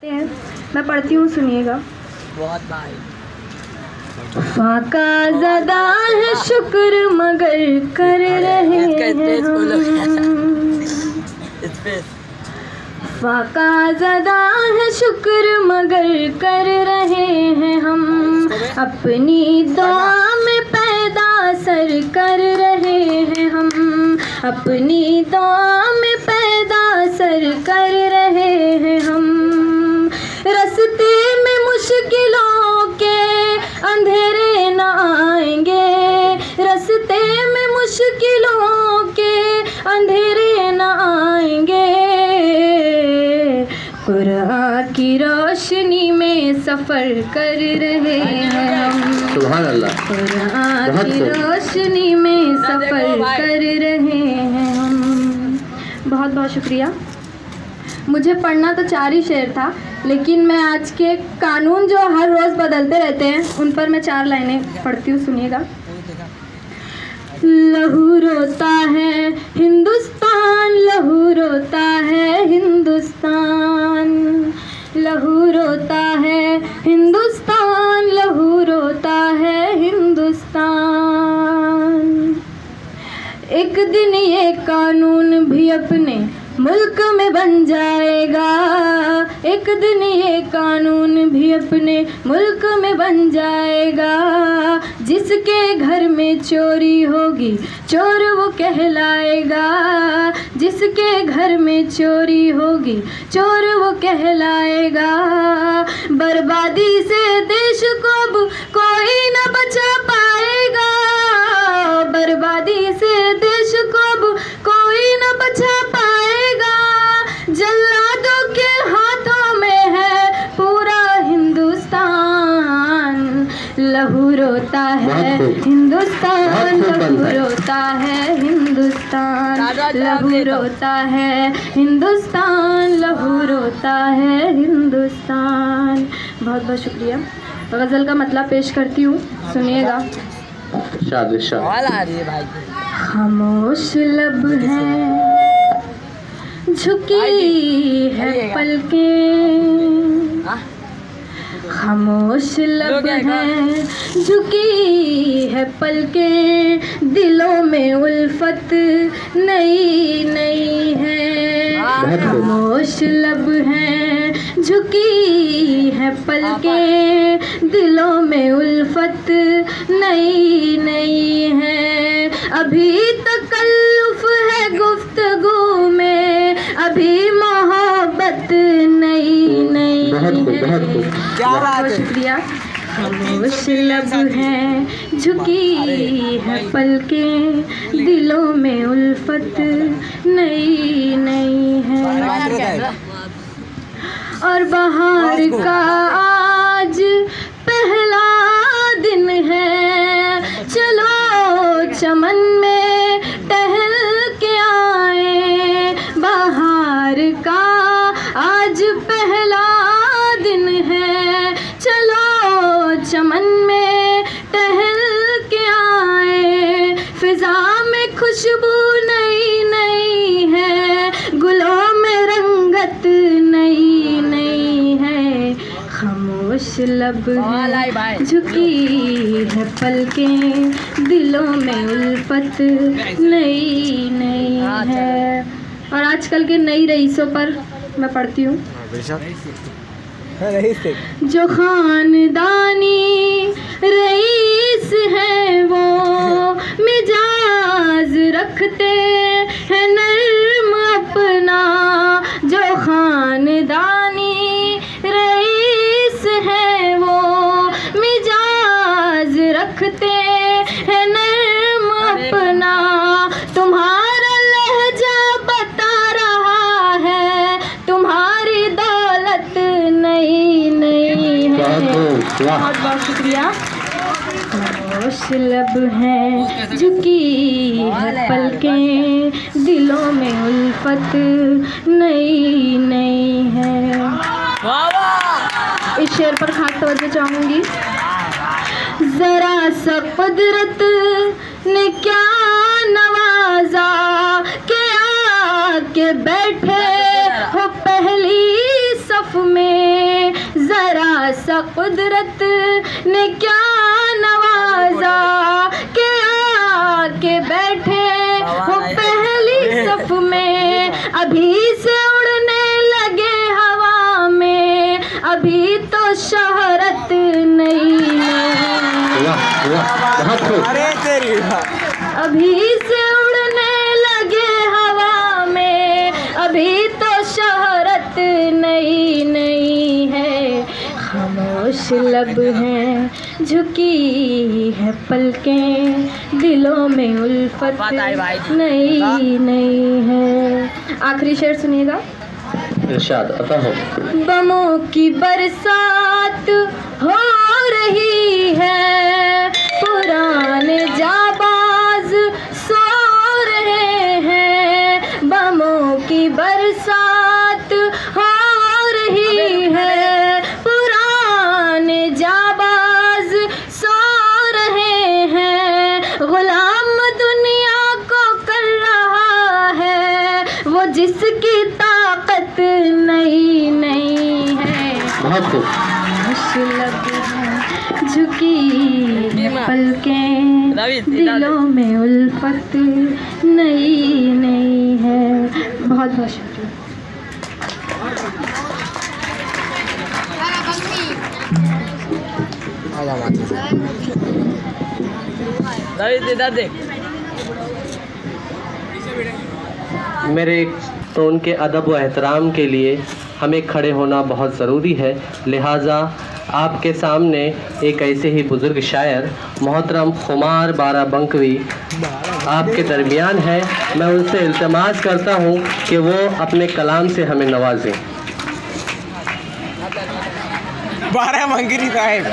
मैं पढ़ती हूँ, सुनिएगा। बहुत भाई फाका ज़दा है शुक्र मगर कर रहे हैं हम। फाका ज़दा है शुक्र मगर कर रहे हैं हम। अपनी दुआ में पैदा सर कर रहे हैं हम। अपनी दुआ में पैदा सर कर रहे हैं हम। रस्ते में मुश्किलों के अंधेरे न आएंगे। रस्ते में मुश्किलों के अंधेरे न आएंगे। कुरान की रोशनी में सफ़र कर रहे हैं हम। सुभान अल्लाह। कुरान की रोशनी में सफ़र कर रहे हैं हम। बहुत बहुत शुक्रिया। मुझे पढ़ना तो 4 ही शेर था, लेकिन मैं आज के कानून जो हर रोज़ बदलते रहते हैं उन पर मैं 4 लाइनें पढ़ती हूँ, सुनिएगा। लहू रोता है हिंदुस्तान, लहू रोता है हिंदुस्तान। लहू रोता है हिंदुस्तान, लहू रोता है हिंदुस्तान। एक दिन ये कानून भी अपने मुल्क में बन जाएगा। एक दिन ये कानून भी अपने मुल्क में बन जाएगा। जिसके घर में चोरी होगी चोर वो कहलाएगा। जिसके घर में चोरी होगी चोर वो कहलाएगा। बर्बादी से देश को अब कोई न बचा पाएगा। बर्बादी से देश को अब कोई न बचा पाएगा। जल्लादों के हाथों में है पूरा हिंदुस्तान। लहू रोता है हिंदुस्तान, लहू रोता है हिंदुस्तान। लहू रोता है हिंदुस्तान, लहू रोता है हिंदुस्तान। बहुत बहुत शुक्रिया। गज़ल का मतलब पेश करती हूँ, सुनिएगा। आ रही है भाई। खामोश लब है, झुकी है पलकें। खामोश लब है, झुकी है पलकें। दिलों में उल्फत नई नई है। खामोश लब है, झुकी है पलकें। दिलों में उल्फत नई नई है। अभी तकल्लुफ है गुफ्तगू में, अभी मोहब्बत नई नई है। बहुत शुक्रिया। खामोश लब है, झुकी है पलकें। दिलों में उल्फत नई नई है। और बहार का आज पहला दिन है। चलो चमन में टहल के आए। बहार का आज पहला दिन है। चलो चमन में टहल के आए। फिजा में खुशबू नई नई है। गुलों में रंगत नई नई है। खामोश लब है, झुकी है पलकें। दिलों में उल्फत नई नई है। और आजकल के नई रईसों पर मैं पढ़ती हूँ। जो खानदानी रईस है वो मिजाज रखते हैं नर्म अपना। जो खानदानी रईस है वो मिजाज रखते हैं नर्म अपना। तुम्हारा लहजा बता रहा है तुम्हारी दौलत नई नई है। बहुत बहुत शुक्रिया। खामोश लब है, झुकी है पलकें। दिलों में उल्फत नई नई है। इस शेर पर खास तवज्जो चाहूँगी। जरा सा कुदरत ने क्या नवाजा के आके बैठे हो पहली सफ में। सा कुदरत ने क्या नवाजा के आके बैठे हो पहली सफ में, अभी से उड़ने लगे हवा में, अभी तो शोहरत नहीं है। वाह वाह, बहुत खूब। अरे तेरी अभी से उड़ने लगे हवा में, अभी तो शोहरत नहीं नहीं है। खामोश लब हैं, झुकी है पलकें, दिलों में उल्फत नहीं नहीं है। आखिरी शेर सुनिएगा। इरशाद अता हो। बमों की बरसात हो रही है, पुराने जाबाज सो रहे हैं। बमों की बरसात हो रही है, पुराने जाबाज सो रहे हैं। गुलाम दुनिया को कर रहा है वो जिसकी ताकत नहीं नहीं है। बहुत खूब। लब है, झुकी है पलकें, दिलों में उल्फत नहीं नहीं है। बहुत बहुत शुक्रिया। मेरे टोन के अदब व एहतराम के लिए हमें खड़े होना बहुत ज़रूरी है, लिहाजा आपके सामने एक ऐसे ही बुज़ुर्ग शायर मोहतरम खुमार बाराबंकवी आपके दरमियान है। मैं उनसे इल्तिमास करता हूँ कि वो अपने कलाम से हमें नवाजें। बाराबंकी साहेब